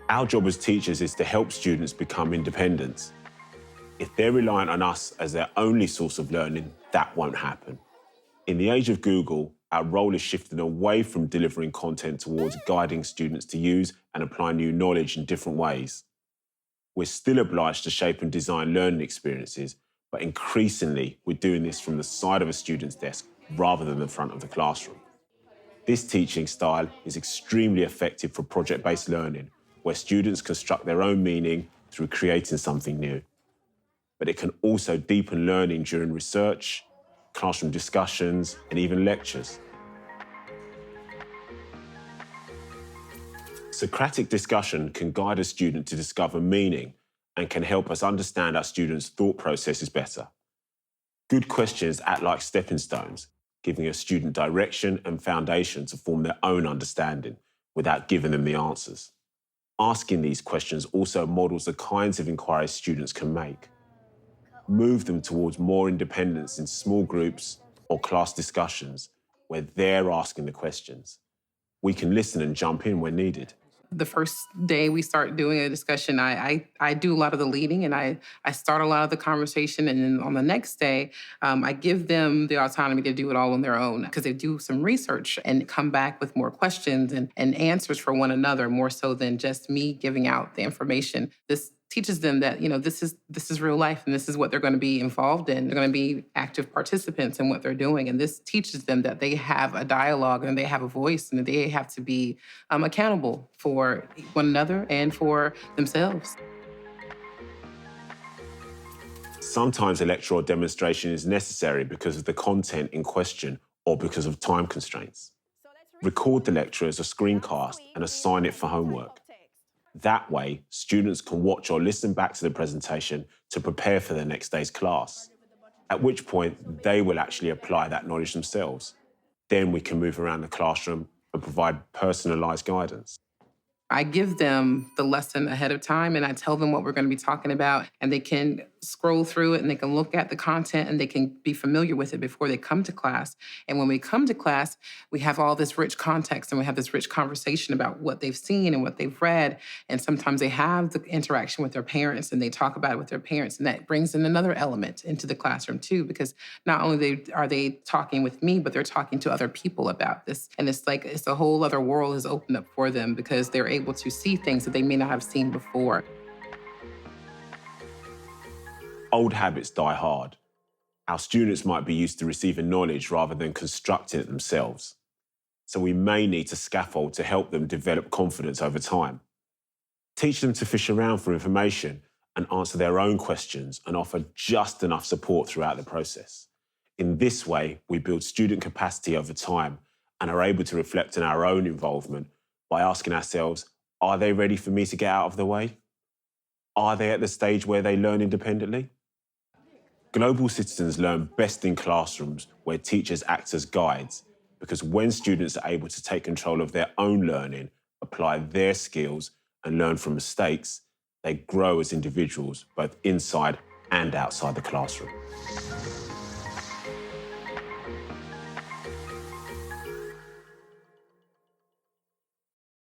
Our job as teachers is to help students become independent. If they're reliant on us as their only source of learning, that won't happen. In the age of Google, our role is shifting away from delivering content towards guiding students to use and apply new knowledge in different ways. We're still obliged to shape and design learning experiences, but increasingly we're doing this from the side of a student's desk rather than the front of the classroom. This teaching style is extremely effective for project-based learning, where students construct their own meaning through creating something new. But it can also deepen learning during research, classroom discussions, and even lectures. Socratic discussion can guide a student to discover meaning and can help us understand our students' thought processes better. Good questions act like stepping stones, giving a student direction and foundation to form their own understanding without giving them the answers. Asking these questions also models the kinds of inquiries students can make. Move them towards more independence in small groups or class discussions where they're asking the questions. We can listen and jump in when needed. The first day we start doing a discussion, I do a lot of the leading and I start a lot of the conversation. And then on the next day, I give them the autonomy to do it all on their own because they do some research and come back with more questions and answers for one another, more so than just me giving out the information. This teaches them that, this is real life and this is what they're going to be involved in. They're going to be active participants in what they're doing. And this teaches them that they have a dialogue and they have a voice and that they have to be accountable for one another and for themselves. Sometimes a lecture or demonstration is necessary because of the content in question or because of time constraints. Record the lecture as a screencast and assign it for homework. That way, students can watch or listen back to the presentation to prepare for the next day's class, at which point they will actually apply that knowledge themselves. Then we can move around the classroom and provide personalised guidance. I give them the lesson ahead of time and I tell them what we're going to be talking about, and they can scroll through it and they can look at the content and they can be familiar with it before they come to class. And when we come to class, we have all this rich context and we have this rich conversation about what they've seen and what they've read. And sometimes they have the interaction with their parents and they talk about it with their parents. And that brings in another element into the classroom too, because not only are they talking with me, but they're talking to other people about this. And it's like it's a whole other world has opened up for them because they're able to see things that they may not have seen before. Old habits die hard. Our students might be used to receiving knowledge rather than constructing it themselves. So we may need to scaffold to help them develop confidence over time. Teach them to fish around for information and answer their own questions and offer just enough support throughout the process. In this way, we build student capacity over time and are able to reflect on our own involvement by asking ourselves, are they ready for me to get out of the way? Are they at the stage where they learn independently? Global citizens learn best in classrooms where teachers act as guides, because when students are able to take control of their own learning, apply their skills and learn from mistakes, they grow as individuals, both inside and outside the classroom.